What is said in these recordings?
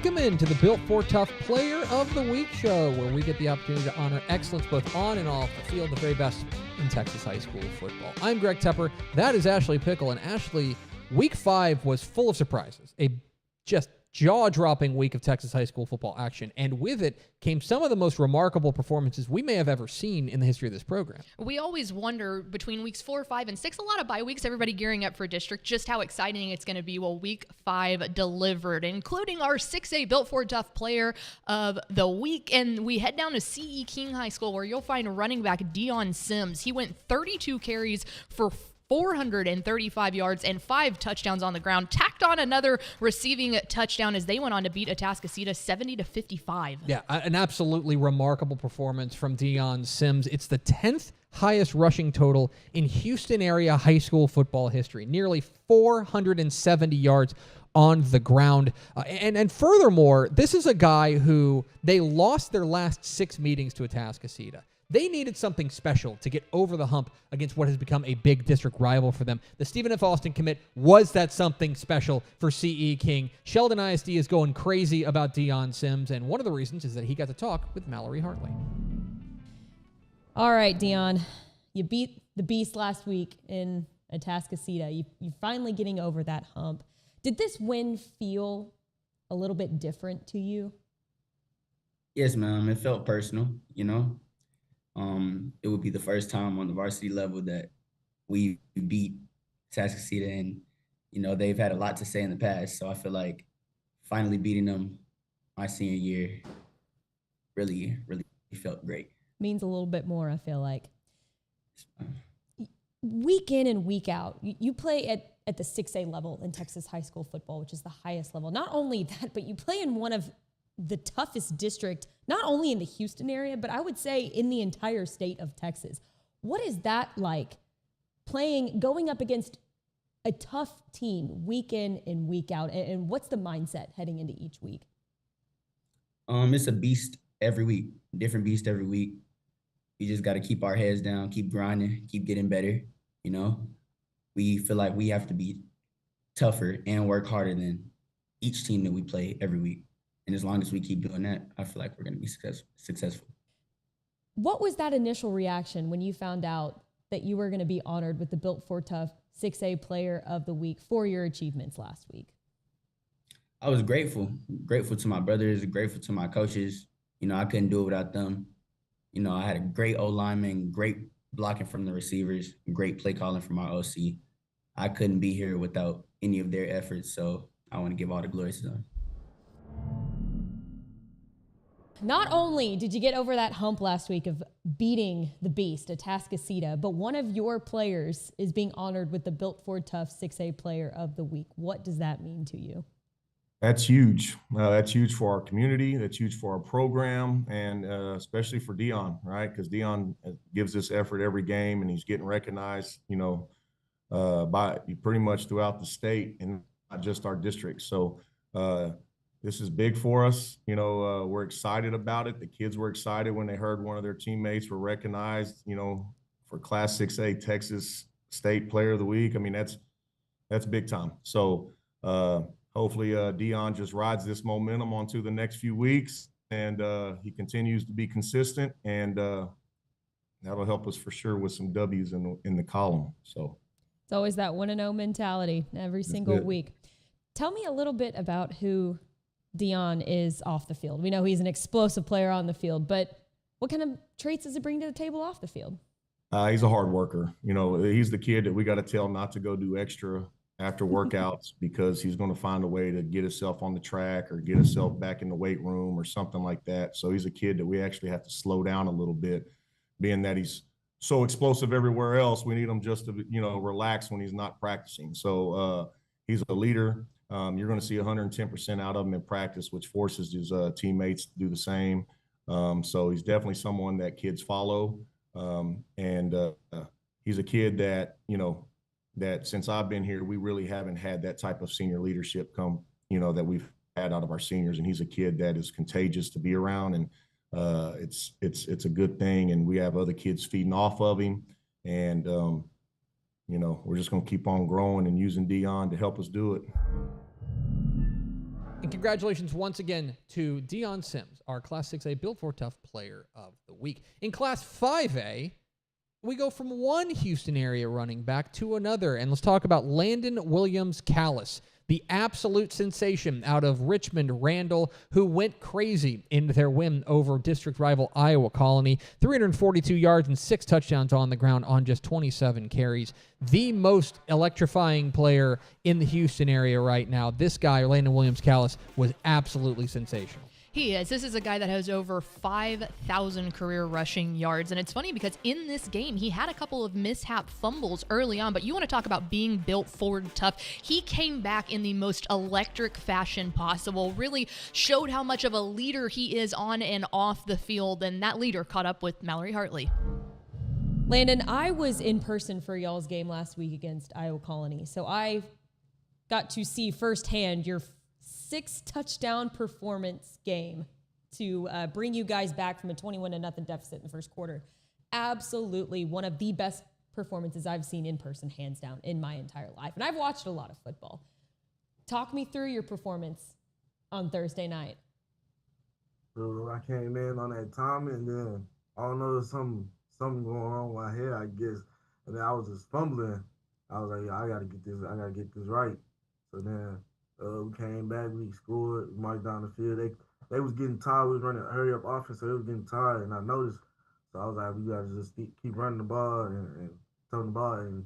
Welcome into the Built for Tough Player of the Week show, where we get the opportunity to honor excellence both on and off the field, the very best in Texas high school football. I'm Greg Tepper. That is Ashley Pickle. And Ashley, week 5 was full of surprises. A just jaw-dropping week of Texas high school football action, and with it came some of the most remarkable performances we may have ever seen in the history of this program. We always wonder between weeks 4, 5, and 6, a lot of bye weeks, everybody gearing up for district, just how exciting it's going to be. Well, week 5 delivered, including our 6A Built for Tough Player of the Week, and we head down to C.E. King High School, where you'll find running back Dion Sims. He went 32 carries for 435 yards and 5 touchdowns on the ground, tacked on another receiving touchdown as they went on to beat Atascocita 70-55. Yeah, an absolutely remarkable performance from Dion Sims. It's the 10th highest rushing total in Houston area high school football history, nearly 470 yards on the ground. And furthermore, this is a guy who they lost their last 6 meetings to Atascocita. They needed something special to get over the hump against what has become a big district rival for them. The Stephen F. Austin commit was that something special for C.E. King. Sheldon ISD is going crazy about Dion Sims, and one of the reasons is that he got to talk with Mallory Hartley. All right, Dion, you beat the Beast last week in Atascocita. You're finally getting over that hump. Did this win feel a little bit different to you? Yes, ma'am. It felt personal, you know. It would be the first time on the varsity level that we beat Atascocita, and you know they've had a lot to say in the past. So I feel like finally beating them my senior year really felt great. Means a little bit more, I feel like. Week in and week out, you play at the 6A level in Texas high school football, which is the highest level. Not only that, but you play in one of the toughest district, not only in the Houston area, but I would say in the entire state of Texas. What is that like, going up against a tough team week in and week out? And what's the mindset heading into each week? It's a beast every week, different beast every week. We just got to keep our heads down, keep grinding, keep getting better. You know, we feel like we have to be tougher and work harder than each team that we play every week. And as long as we keep doing that, I feel like we're going to be successful. What was that initial reaction when you found out that you were going to be honored with the Built for Tough 6A Player of the Week for your achievements last week? I was grateful to my brothers, grateful to my coaches. You know, I couldn't do it without them. You know, I had a great O-lineman, great blocking from the receivers, great play calling from our OC. I couldn't be here without any of their efforts, so I want to give all the glory to them. Not only did you get over that hump last week of beating the Beast, Atascocita, but one of your players is being honored with the Built for Tough 6A Player of the Week. What does that mean to you? That's huge. That's huge for our community. That's huge for our program, and especially for Dion, right? Because Dion gives this effort every game, and he's getting recognized, you know, by pretty much throughout the state and not just our district. So this is big for us. You know, we're excited about it. The kids were excited when they heard one of their teammates were recognized, you know, for Class 6A Texas State Player of the Week. I mean, that's big time. So hopefully Dion just rides this momentum onto the next few weeks, and he continues to be consistent, and that'll help us for sure with some W's in the column. So it's always that 1-0 mentality every single week. Tell me a little bit about who Dion is off the field. We know he's an explosive player on the field, but what kind of traits does he bring to the table off the field? He's a hard worker. You know, he's the kid that we got to tell not to go do extra after workouts because he's going to find a way to get himself on the track or get himself back in the weight room or something like that. So he's a kid that we actually have to slow down a little bit, being that he's so explosive everywhere else. We need him just to, you know, relax when he's not practicing. So he's a leader. You're going to see 110% out of him in practice, which forces his teammates to do the same. So he's definitely someone that kids follow. And he's a kid that, you know, that since I've been here, we really haven't had that type of senior leadership come, you know, that we've had out of our seniors. And he's a kid that is contagious to be around. And it's a good thing. And we have other kids feeding off of him. And, you know, we're just going to keep on growing and using Dion to help us do it. And congratulations once again to Dion Sims, our Class 6A Built for Tough Player of the Week. In Class 5A, we go from one Houston area running back to another, and let's talk about Landon Williams-Callis, the absolute sensation out of Richmond Randall, who went crazy in their win over district rival Iowa Colony. 342 yards and 6 touchdowns on the ground on just 27 carries. The most electrifying player in the Houston area right now. This guy, Landon Williams-Callis, was absolutely sensational. He is. This is a guy that has over 5,000 career rushing yards. And it's funny because in this game, he had a couple of mishap fumbles early on, but you want to talk about being built forward tough. He came back in the most electric fashion possible, really showed how much of a leader he is on and off the field, and that leader caught up with Mallory Hartley. Landon, I was in person for y'all's game last week against Iowa Colony, so I got to see firsthand your 6-touchdown performance game to bring you guys back from a 21-0 deficit in the first quarter. Absolutely one of the best performances I've seen in person, hands down, in my entire life. And I've watched a lot of football. Talk me through your performance on Thursday night. So I came in on that timing, and then I don't know, something going on with my head, I guess. And then I was just fumbling. I was like, I gotta get this right. So then we came back, we scored, marched down the field. They was getting tired. We was running a hurry up offense, so they was getting tired, and I noticed. So I was like, we gotta just keep running the ball and throwing the ball and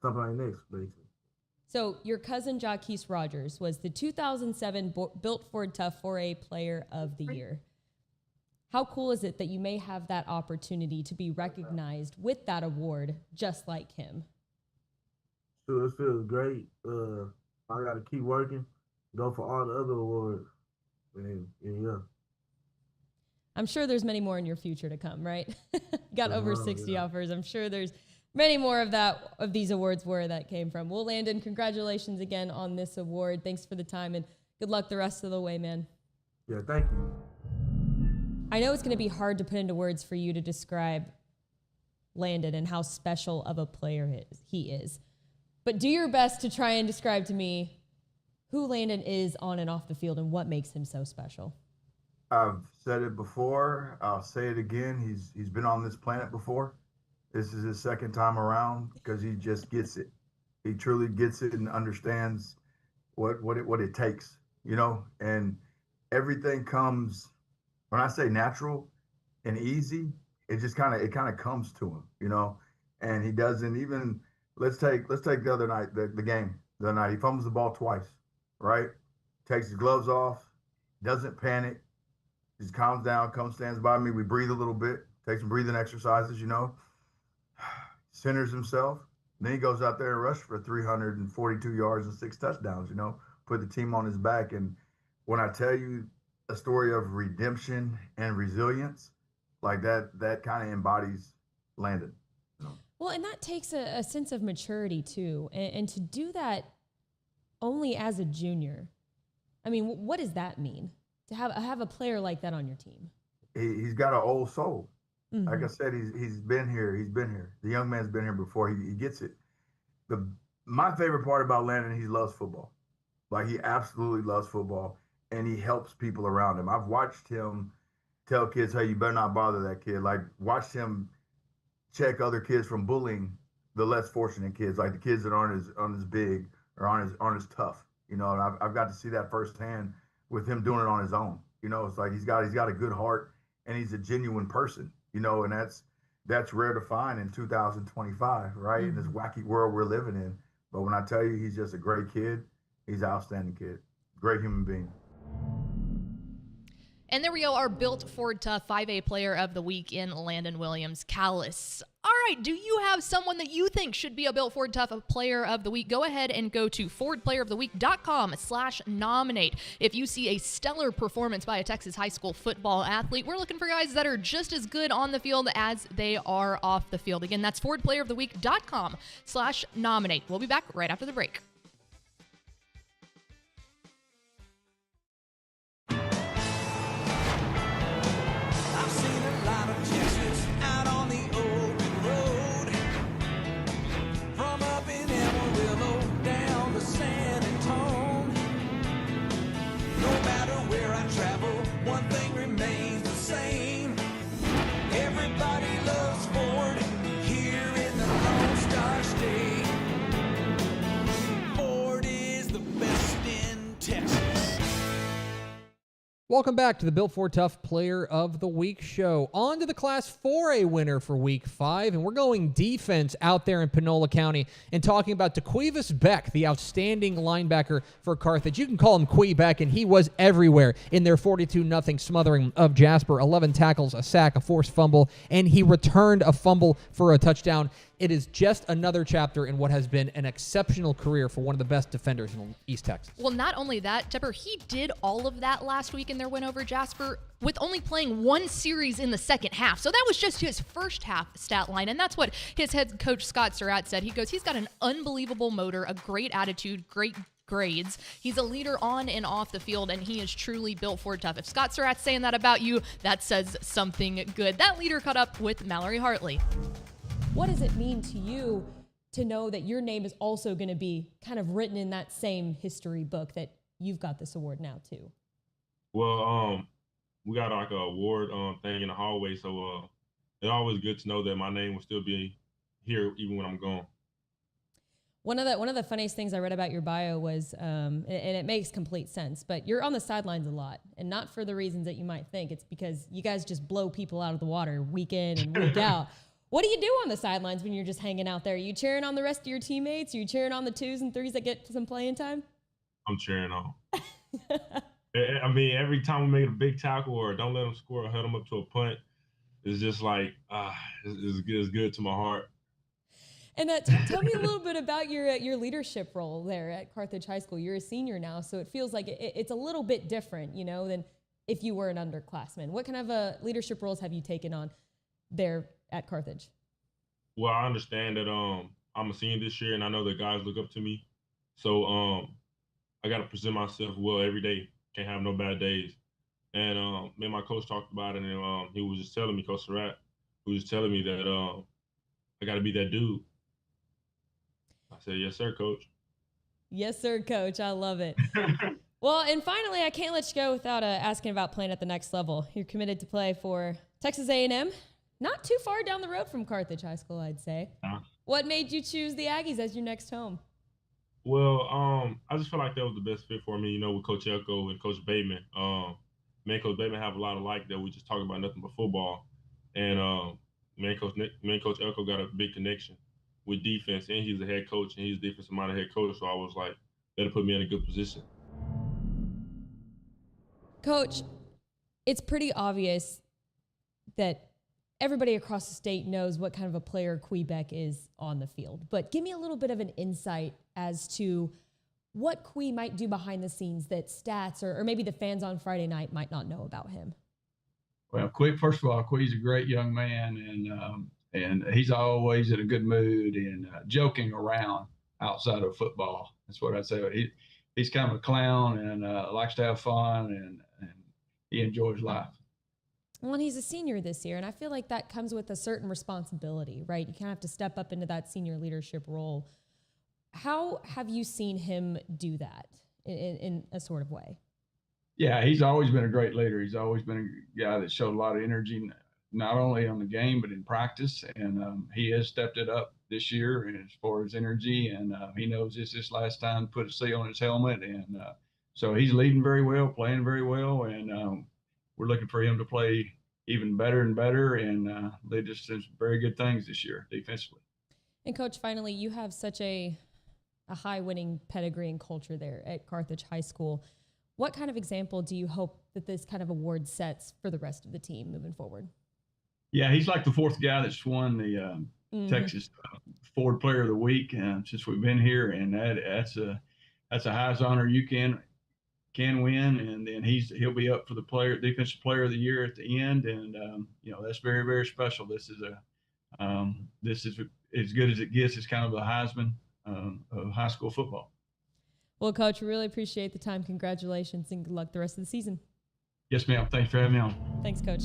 stuff like next, basically. So your cousin Jaquise Rogers was the 2007 Built Ford Tough 4A Player of the Year. How cool is it that you may have that opportunity to be recognized with that award just like him? Sure, it feels great. I got to keep working, go for all the other awards. And yeah. I'm sure there's many more in your future to come, right? Got over 60 offers. I'm sure there's many more of these awards where that came from. Well, Landon, congratulations again on this award. Thanks for the time, and good luck the rest of the way, man. Yeah, thank you. I know it's going to be hard to put into words for you to describe Landon and how special of a player he is. But do your best to try and describe to me who Landon is on and off the field and what makes him so special. I've said it before. I'll say it again. He's been on this planet before. This is his second time around because he just gets it. He truly gets it and understands what it takes, you know. And everything comes, when I say natural and easy, it kind of comes to him, you know. And he doesn't even. Let's take the other night, the game the other night. He fumbles the ball twice, right? Takes his gloves off, doesn't panic, just calms down, stands by me. We breathe a little bit, take some breathing exercises, you know. Centers himself. Then he goes out there and rushes for 342 yards and 6 touchdowns, you know, put the team on his back. And when I tell you a story of redemption and resilience, like that kind of embodies Landon. You know? Well, and that takes a sense of maturity, too. And to do that only as a junior, I mean, what does that mean? To have a player like that on your team? He's got an old soul. Mm-hmm. Like I said, he's been here. He's been here. The young man's been here before. He gets it. My favorite part about Landon, he loves football. Like, he absolutely loves football, and he helps people around him. I've watched him tell kids, hey, you better not bother that kid. Like, watched him check other kids from bullying the less fortunate kids, like the kids that aren't as big or aren't as tough. You know, and I've got to see that firsthand with him doing it on his own. You know, it's like he's got a good heart and he's a genuine person. You know, and that's rare to find in 2025, right? In this wacky world we're living in. But when I tell you he's just a great kid, he's an outstanding kid, great human being. And there we go, our Built Ford Tough 5A Player of the Week in Landon Williams-Callis. All right, do you have someone that you think should be a Built Ford Tough Player of the Week? Go ahead and go to FordPlayerOfTheWeek.com/nominate. If you see a stellar performance by a Texas high school football athlete, we're looking for guys that are just as good on the field as they are off the field. Again, that's FordPlayerOfTheWeek.com/nominate. We'll be back right after the break. Everybody loves Ford here in the Lone Star State. Ford is the best in Texas. Welcome back to the Built Ford Tough Player of the Week show. On to the Class 4A winner for Week 5, and we're going defense out there in Panola County and talking about DeQuivis Beck, the outstanding linebacker for Carthage. You can call him Quee Beck, and he was everywhere in their 42-0 smothering of Jasper. 11 tackles, a sack, a forced fumble, and he returned a fumble for a touchdown. It is just another chapter in what has been an exceptional career for one of the best defenders in East Texas. Well, not only that, Tepper, he did all of that last week in their win over Jasper with only playing one series in the second half. So that was just his first half stat line, and that's what his head coach Scott Surratt said. He goes, he's got an unbelievable motor, a great attitude, great grades. He's a leader on and off the field, and he is truly built for tough. If Scott Surratt's saying that about you, that says something good. That leader caught up with Mallory Hartley. What does it mean to you to know that your name is also going to be kind of written in that same history book that you've got this award now too? Well, we got like a award thing in the hallway, so it's always good to know that my name will still be here even when I'm gone. One of the funniest things I read about your bio was, and it makes complete sense, but you're on the sidelines a lot, and not for the reasons that you might think. It's because you guys just blow people out of the water week in and week out. What do you do on the sidelines when you're just hanging out there? Are you cheering on the rest of your teammates? Are you cheering on the 2s and 3s that get some playing time? I'm cheering on. I mean, every time we make a big tackle or don't let them score or head them up to a punt, it's just like, it's good to my heart. And tell me a little bit about your leadership role there at Carthage High School. You're a senior now, so it feels like it's a little bit different, than if you were an underclassman. What kind of leadership roles have you taken on there at Carthage? Well, I understand that I'm a senior this year, and I know that guys look up to me. So I got to present myself well every day. Can't have no bad days. And me and my coach talked about it, and he was just telling me, Coach Surratt, he was telling me that I got to be that dude. I said, yes, sir, Coach. Yes, sir, Coach. I love it. Well, and finally, I can't let you go without asking about playing at the next level. You're committed to play for Texas A&M. Not too far down the road from Carthage High School, I'd say. What made you choose the Aggies as your next home? Well, I just feel like that was the best fit for me, with Coach Elko and Coach Bateman. Me and Coach Bateman have a lot of that we just talk about nothing but football. And me and Coach Elko got a big connection with defense, and he's the head coach, and he's defensive-minded head coach, so I was like, that'll put me in a good position. Coach, it's pretty obvious that everybody across the state knows what kind of a player Quee Beck is on the field. But give me a little bit of an insight as to what Quee might do behind the scenes that stats or maybe the fans on Friday night might not know about him. Well, first of all, Quee's a great young man, and he's always in a good mood and joking around outside of football. That's what I'd say. He's kind of a clown and likes to have fun, and he enjoys life. Well, and he's a senior this year, and I feel like that comes with a certain responsibility, right? You kind of have to step up into that senior leadership role. How have you seen him do that in a sort of way? Yeah, he's always been a great leader. He's always been a guy that showed a lot of energy, not only on the game, but in practice. And he has stepped it up this year as far as energy, and he knows it's his last time to put a C on his helmet. And so he's leading very well, playing very well, and we're looking for him to play even better and better and lead us to some very good things this year defensively. And Coach, finally, you have such a high winning pedigree and culture there at Carthage High School. What kind of example do you hope that this kind of award sets for the rest of the team moving forward? Yeah, he's like the fourth guy that's won the Texas Ford Player of the Week since we've been here, and that's a highest honor you can win, and then he'll be up for the defensive player of the year at the end, and that's very, very special. This is as good as it gets. It's kind of the Heisman of high school football. Well, Coach, we really appreciate the time. Congratulations and good luck the rest of the season. Yes, ma'am. Thanks for having me on. Thanks, Coach.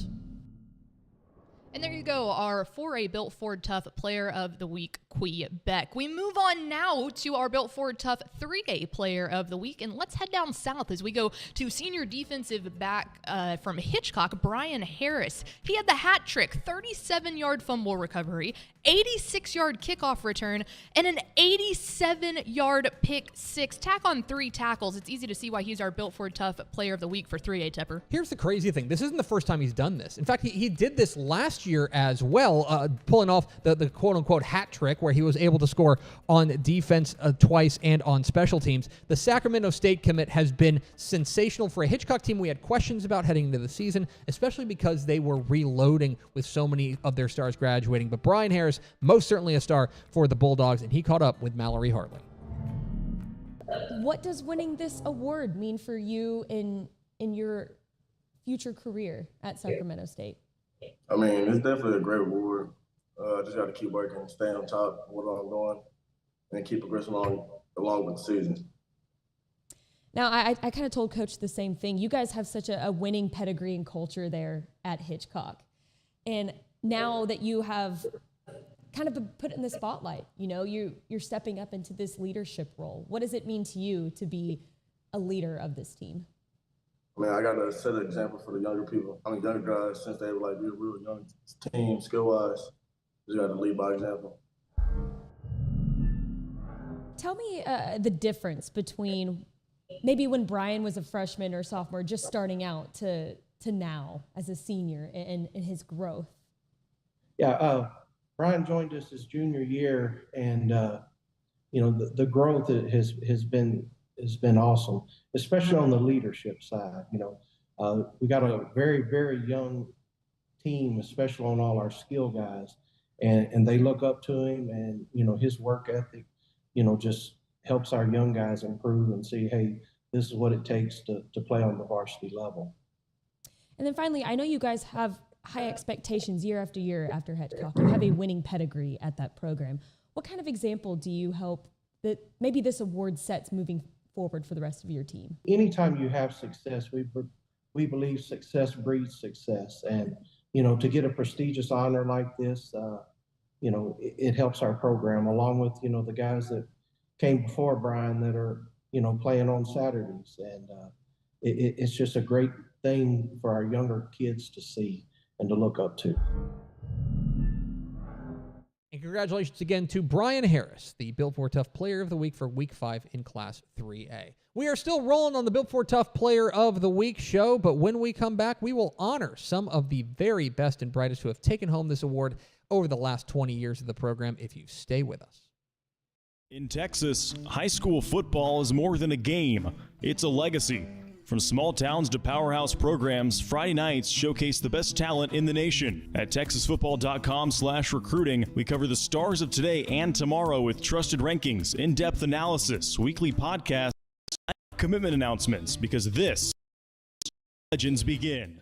And there you go, our 4A Built Ford Tough Player of the Week, Quebec. We move on now to our Built Ford Tough 3A Player of the Week, and let's head down south as we go to senior defensive back from Hitchcock, Brian Harris. He had the hat trick, 37-yard fumble recovery, 86-yard kickoff return, and an 87-yard pick six. Tack on 3 tackles. It's easy to see why he's our Built Ford Tough Player of the Week for 3A, Tepper. Here's the crazy thing. This isn't the first time he's done this. In fact, he did this last year as well, pulling off the quote-unquote hat trick where he was able to score on defense twice and on special teams. The Sacramento State commit has been sensational for a Hitchcock team we had questions about heading into the season, especially because they were reloading with so many of their stars graduating. But Brian Harris, most certainly a star for the Bulldogs, and he caught up with Mallory Hartley. What does winning this award mean for you in your future career at Sacramento State? I mean, it's definitely a great award. Just got to keep working, stay on top of what I'm doing, and keep progressing along with the season. Now, I kind of told Coach the same thing. You guys have such a winning pedigree and culture there at Hitchcock. And now that you have kind of been put in the spotlight, you know, you're stepping up into this leadership role. What does it mean to you to be a leader of this team? I mean, I got to set an example for the younger people. I mean, younger guys, since they were like, we're a real young team, skill-wise, you got to lead by example. Tell me the difference between maybe when Brian was a freshman or sophomore, just starting out, to now as a senior and his growth. Yeah, Brian joined us his junior year, and you know, the growth has been awesome, especially on the leadership side. You know, we got a very, very young team, especially on all our skill guys, and they look up to him, and, you know, his work ethic, you know, just helps our young guys improve and see, hey, this is what it takes to play on the varsity level. And then finally, I know you guys have high expectations year after year after Hitchcock. You have a winning pedigree at that program. What kind of example do you hope that maybe this award sets moving forward for the rest of your team? Anytime you have success, we believe success breeds success. And, you know, to get a prestigious honor like this, you know, it helps our program, along with, you know, the guys that came before Brian that are, you know, playing on Saturdays. And it's just a great thing for our younger kids to see and to look up to. And congratulations again to Brian Harris, the Built Ford Tough Player of the Week for Week 5 in Class 3A. We are still rolling on the Built Ford Tough Player of the Week show, but when we come back, we will honor some of the very best and brightest who have taken home this award over the last 20 years of the program, if you stay with us. In Texas, high school football is more than a game. It's a legacy. From small towns to powerhouse programs, Friday nights showcase the best talent in the nation. At TexasFootball.com/recruiting, we cover the stars of today and tomorrow with trusted rankings, in-depth analysis, weekly podcasts, and commitment announcements, because this legends begin.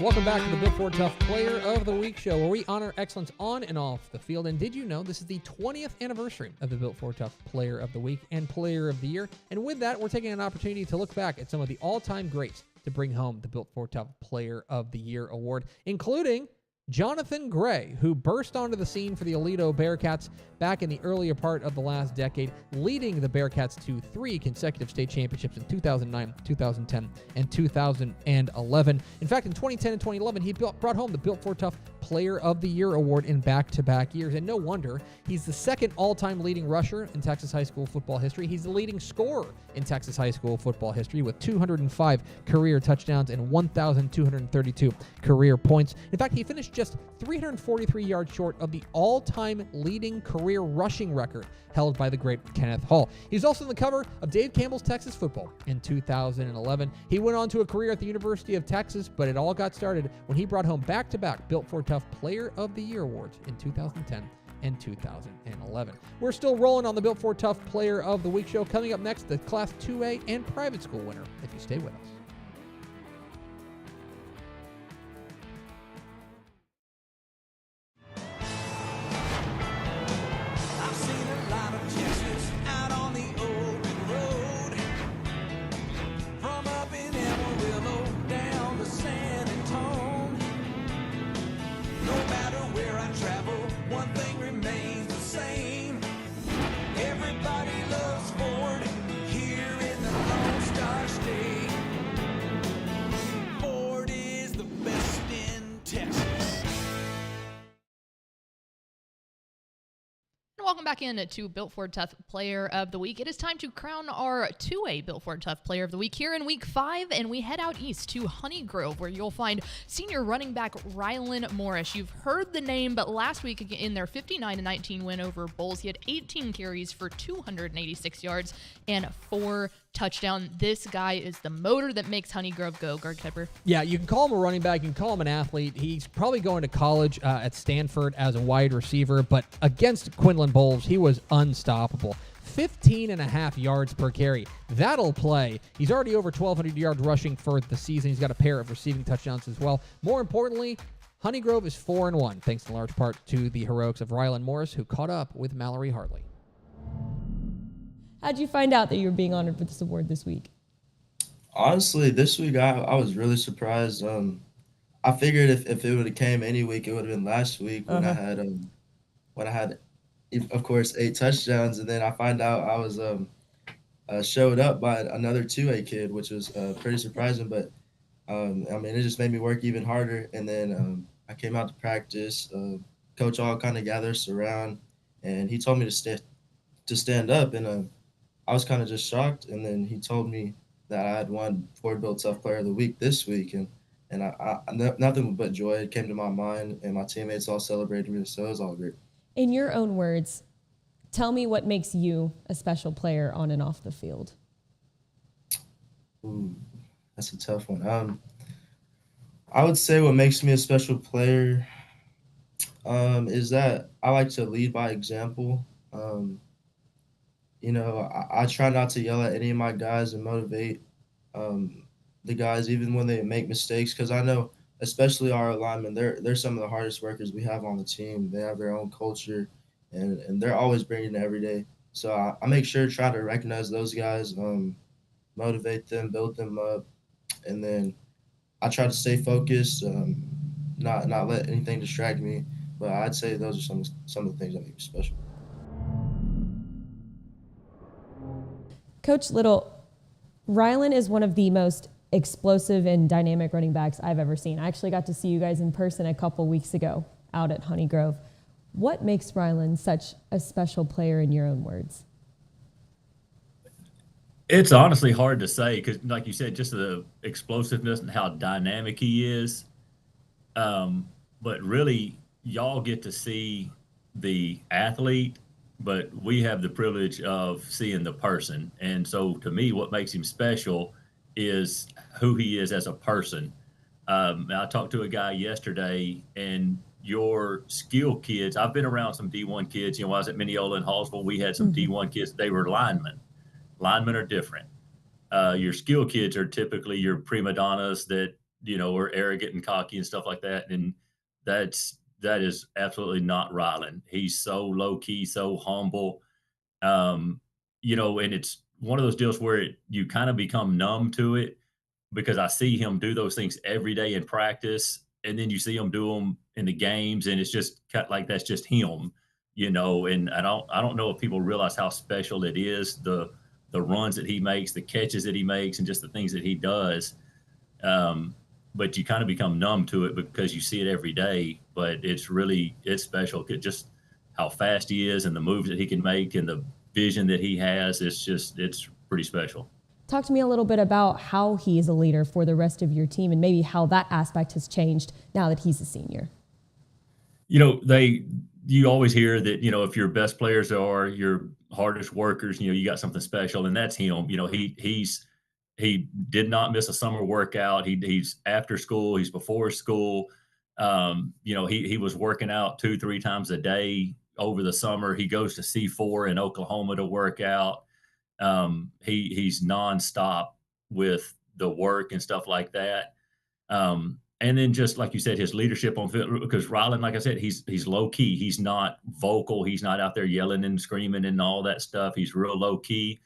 Welcome back to the Built Ford Tough Player of the Week show, where we honor excellence on and off the field. And did you know this is the 20th anniversary of the Built Ford Tough Player of the Week and Player of the Year? And with that, we're taking an opportunity to look back at some of the all-time greats to bring home the Built Ford Tough Player of the Year award, including Jonathan Gray, who burst onto the scene for the Aledo Bearcats back in the earlier part of the last decade, leading the Bearcats to 3 consecutive state championships in 2009, 2010, and 2011. In fact, in 2010 and 2011, he brought home the Built Ford Tough Player of the Year award in back-to-back years, and no wonder. He's the second all-time leading rusher in Texas high school football history. He's the leading scorer in Texas high school football history with 205 career touchdowns and 1,232 career points. In fact, he finished just 343 yards short of the all-time leading career rushing record held by the great Kenneth Hall. He's also on the cover of Dave Campbell's Texas Football in 2011. He went on to a career at the University of Texas, but it all got started when he brought home back-to-back Built Ford Tough Player of the Year awards in 2010 and 2011. We're still rolling on the Built Ford Tough Player of the Week show. Coming up next, the Class 2A and private school winner, if you stay with us. From up in Amarillo welcome back in to Built Ford Tough Player of the Week. It is time to crown our 2A Built Ford Tough Player of the Week here in Week 5, and we head out east to Honey Grove, where you'll find senior running back Rylan Morris. You've heard the name, but last week in their 59-19 win over Bulls, he had 18 carries for 286 yards and 4 touchdown. This guy is the motor that makes Honey Grove go, Greg Tepper. Yeah, you can call him a running back, you can call him an athlete. He's probably going to college at Stanford as a wide receiver, but against Quinlan Bowles, he was unstoppable. 15.5 yards per carry. That'll play. He's already over 1,200 yards rushing for the season. He's got a pair of receiving touchdowns as well. More importantly, Honey Grove is 4-1, thanks in large part to the heroics of Rylan Morris, who caught up with Mallory Hartley. How'd you find out that you were being honored with this award this week? Honestly, this week I was really surprised. I figured if it would have came any week, it would have been last week when I had of course 8 touchdowns, and then I find out I was showed up by another 2A kid, which was pretty surprising. But I mean, it just made me work even harder. And then I came out to practice. Coach all kind of gathered us around, and he told me to stand up, and I was kind of just shocked. And then he told me that I had won Ford Built Tough Player of the Week this week, and nothing but joy came to my mind, and my teammates all celebrated me, so it was all great. In your own words, tell me what makes you a special player on and off the field. Ooh, that's a tough one. I would say what makes me a special player is that I like to lead by example. I try not to yell at any of my guys and motivate the guys even when they make mistakes, because I know, especially our linemen, they're some of the hardest workers we have on the team. They have their own culture, and they're always bringing it every day. So I make sure to try to recognize those guys, motivate them, build them up, and then I try to stay focused, not let anything distract me. But I'd say those are some of the things that make me special. Coach Little, Rylan is one of the most explosive and dynamic running backs I've ever seen. I actually got to see you guys in person a couple weeks ago out at Honey Grove. What makes Rylan such a special player in your own words? It's honestly hard to say because, like you said, just the explosiveness and how dynamic he is. But really, y'all get to see the athlete, but we have the privilege of seeing the person. And so to me, what makes him special is who he is as a person. I talked to a guy yesterday, and your skill kids, I've been around some D1 kids. I was at Mineola and Hallsville. We had some D1 kids. They were linemen. Linemen are different. Your skill kids are typically your prima donnas that, are arrogant and cocky and stuff like that. And that is absolutely not Rylan. He's so low key, so humble. And it's one of those deals where you kind of become numb to it because I see him do those things every day in practice. And then you see him do them in the games, and it's just like, that's just him, and I don't know if people realize how special it is, the runs that he makes, the catches that he makes, and just the things that he does. But you kind of become numb to it because you see it every day. But it's special. Just how fast he is and the moves that he can make and the vision that he has. It's pretty special. Talk to me a little bit about how he is a leader for the rest of your team and maybe how that aspect has changed now that he's a senior. You always hear that, if your best players are your hardest workers, you got something special, and that's him. He did not miss a summer workout. He's after school. He's before school. He was working out 2-3 times a day over the summer. He goes to C4 in Oklahoma to work out. He's nonstop with the work and stuff like that. And then just like you said, his leadership on field, because Rylan, like I said, he's low key. He's not vocal. He's not out there yelling and screaming and all that stuff. He's real low key,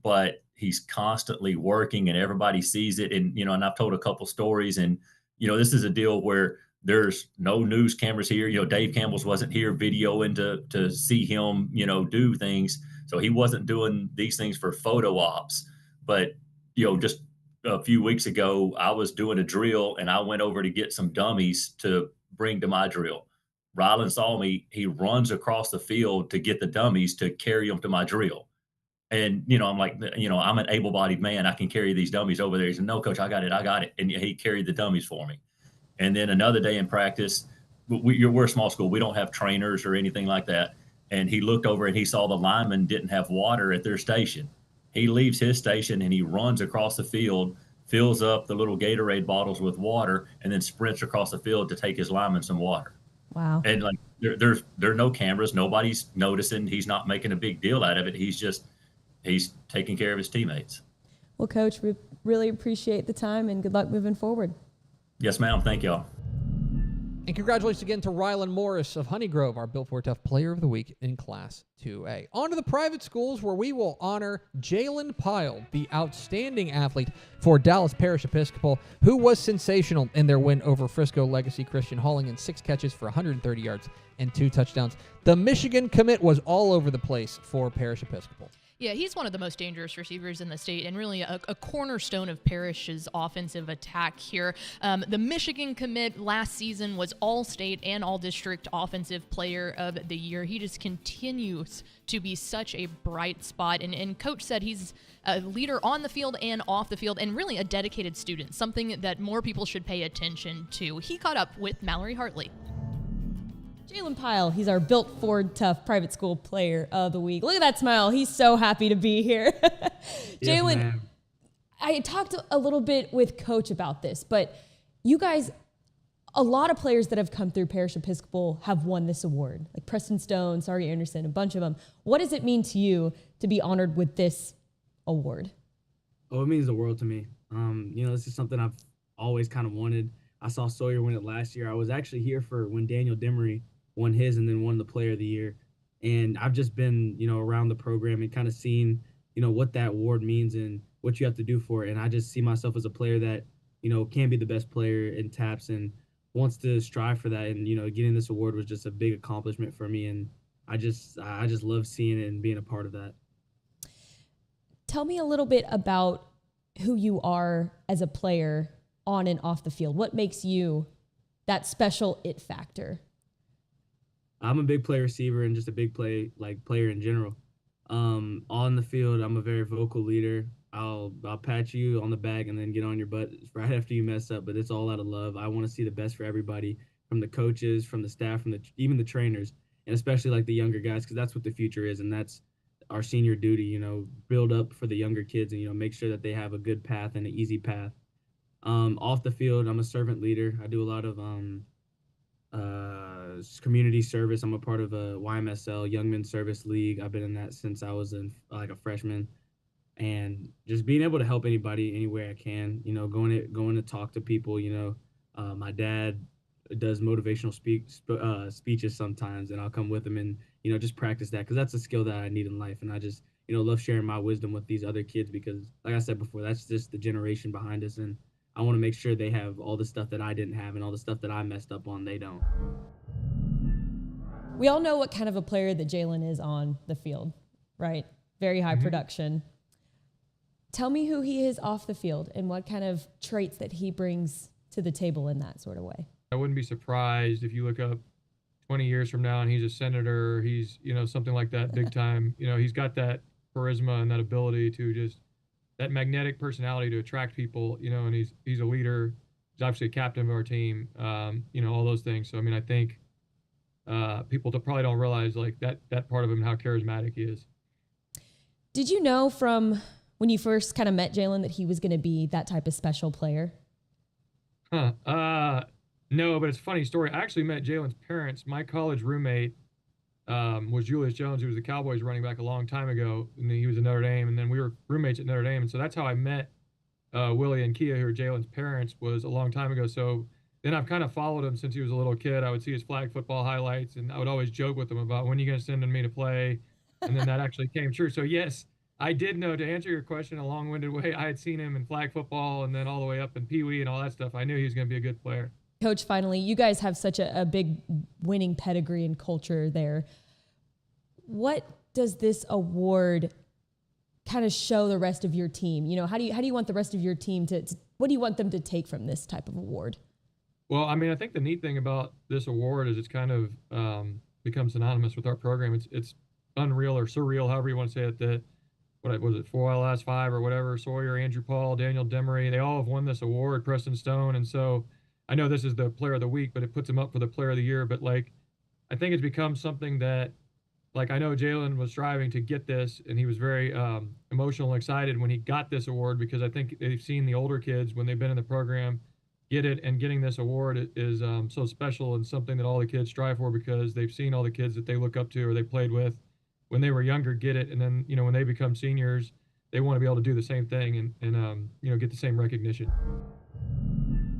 but he's constantly working and everybody sees it. And, and I've told a couple stories, and, this is a deal where there's no news cameras here. Dave Campbell's wasn't here videoing to see him, do things. So he wasn't doing these things for photo ops. But, just a few weeks ago, I was doing a drill and I went over to get some dummies to bring to my drill. Rylan saw me. He runs across the field to get the dummies to carry them to my drill. And, I'm like, I'm an able-bodied man. I can carry these dummies over there. He said, no, coach, I got it. And he carried the dummies for me. And then another day in practice, we're a small school. We don't have trainers or anything like that. And he looked over and he saw the linemen didn't have water at their station. He leaves his station and he runs across the field, fills up the little Gatorade bottles with water, and then sprints across the field to take his linemen some water. Wow. And like there are no cameras. Nobody's noticing. He's not making a big deal out of it. He's taking care of his teammates. Well, Coach, we really appreciate the time and good luck moving forward. Yes, ma'am. Thank y'all. And congratulations again to Rylan Morris of Honeygrove, our Built for Tough Player of the Week in Class 2A. On to the private schools, where we will honor Jalen Pyle, the outstanding athlete for Dallas Parish Episcopal, who was sensational in their win over Frisco Legacy Christian, hauling in 6 catches for 130 yards and 2 touchdowns. The Michigan commit was all over the place for Parish Episcopal. Yeah, he's one of the most dangerous receivers in the state and really a cornerstone of Parish's offensive attack here. The Michigan commit last season was All-State and All-District Offensive Player of the Year. He just continues to be such a bright spot. And Coach said he's a leader on the field and off the field and really a dedicated student, something that more people should pay attention to. He caught up with Mallory Hartley. Jalen Pyle, he's our Built Ford Tough Private School Player of the Week. Look at that smile. He's so happy to be here. Jalen, yes, I talked a little bit with Coach about this, but you guys, a lot of players that have come through Parish Episcopal have won this award, like Preston Stone, Sarge Anderson, a bunch of them. What does it mean to you to be honored with this award? Oh, it means the world to me. This is something I've always kind of wanted. I saw Sawyer win it last year. I was actually here for when Daniel Demery won his and then won the Player of the Year. And I've just been, around the program and kind of seen, what that award means and what you have to do for it. And I just see myself as a player that, can be the best player in TAPS and wants to strive for that. And, getting this award was just a big accomplishment for me. And I just love seeing it and being a part of that. Tell me a little bit about who you are as a player on and off the field. What makes you that special it factor? I'm a big play receiver and just a big player in general. On the field, I'm a very vocal leader. I'll pat you on the back and then get on your butt right after you mess up, but it's all out of love. I want to see the best for everybody, from the coaches, from the staff, from even the trainers, and especially like the younger guys, because that's what the future is, and that's our senior duty. Build up for the younger kids and make sure that they have a good path and an easy path. Off the field, I'm a servant leader. I do a lot of community service. I'm a part of a YMSL, Young Men's Service League. I've been in that since I was a freshman, and just being able to help anybody anywhere I can. Going to talk to people. My dad does motivational speeches sometimes, and I'll come with him and just practice that, because that's a skill that I need in life, and I just love sharing my wisdom with these other kids, because like I said before, that's just the generation behind us, and I want to make sure they have all the stuff that I didn't have and all the stuff that I messed up on, they don't. We all know what kind of a player that Jalen is on the field, right? Very high production. Tell me who he is off the field and what kind of traits that he brings to the table in that sort of way. I wouldn't be surprised if you look up 20 years from now and he's a senator, he's, something like that big time. He's got that charisma and that ability to just, that magnetic personality to attract people, and he's a leader. He's obviously a captain of our team, all those things. So, I think people probably don't realize like that part of him, how charismatic he is. Did you know from when you first kind of met Jalen that he was going to be that type of special player? No, but it's a funny story. I actually met Jalen's parents. My college roommate was Julius Jones, who was the Cowboys running back a long time ago, and he was at Notre Dame, and then we were roommates at Notre Dame, and so that's how I met Willie and Kia, who are Jalen's parents, was a long time ago. So then I've kind of followed him since he was a little kid. I would see his flag football highlights, and I would always joke with him about, when are you going to send me to play? And then that actually came true. So yes, I did know, to answer your question in a long-winded way, I had seen him in flag football and then all the way up in Pee Wee and all that stuff. I knew he was going to be a good player. Coach, finally, you guys have such a big winning pedigree and culture there. What does this award kind of show the rest of your team? How do you want the rest of your team to what do you want them to take from this type of award? Well, I mean, I think the neat thing about this award is it's kind of become synonymous with our program. It's unreal or surreal, however you want to say it, that what was it, 4 last 5 or whatever, Sawyer, Andrew Paul, Daniel Demery, they all have won this award, Preston Stone. And so I know this is the player of the week, but it puts him up for the player of the year. But like, I think it's become something that, like, I know Jalen was striving to get this, and he was very emotional and excited when he got this award, because I think they've seen the older kids when they've been in the program get it, and getting this award is so special and something that all the kids strive for, because they've seen all the kids that they look up to or they played with when they were younger get it, and then when they become seniors, they want to be able to do the same thing and get the same recognition.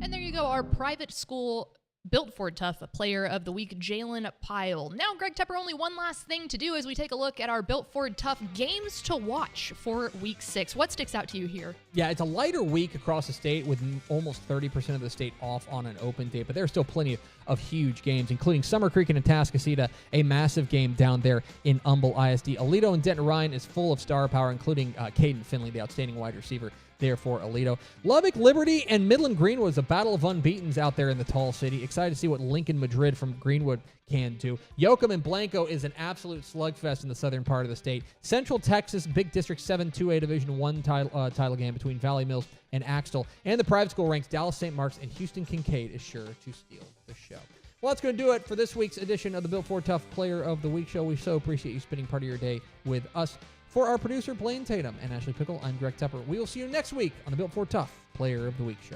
And there you go, our private school Built Ford Tough Player of the Week, Jalen Pyle. Now, Greg Tepper, only one last thing to do as we take a look at our Built Ford Tough games to watch for Week 6. What sticks out to you here? Yeah, it's a lighter week across the state with almost 30% of the state off on an open day, but there's still plenty of huge games, including Summer Creek and Atascocita, a massive game down there in Humble ISD. Aledo and Denton Ryan is full of star power, including Caden Finley, the outstanding wide receiver there for Aledo. Lubbock, Liberty, and Midland Greenwood is a battle of unbeatens out there in the Tall City. Excited to see what Lincoln Madrid from Greenwood can do. Yoakum and Blanco is an absolute slugfest in the southern part of the state. Central Texas, Big District 7 2A Division 1 title game between Valley Mills and Axtell. And the private school ranks Dallas St. Mark's and Houston Kincaid is sure to steal the show. Well, that's going to do it for this week's edition of the Built Ford Tough Player of the Week show. We so appreciate you spending part of your day with us. For our producer, Blaine Tatum and Ashley Pickle, I'm Greg Tepper. We will see you next week on the Built Ford Tough Player of the Week show.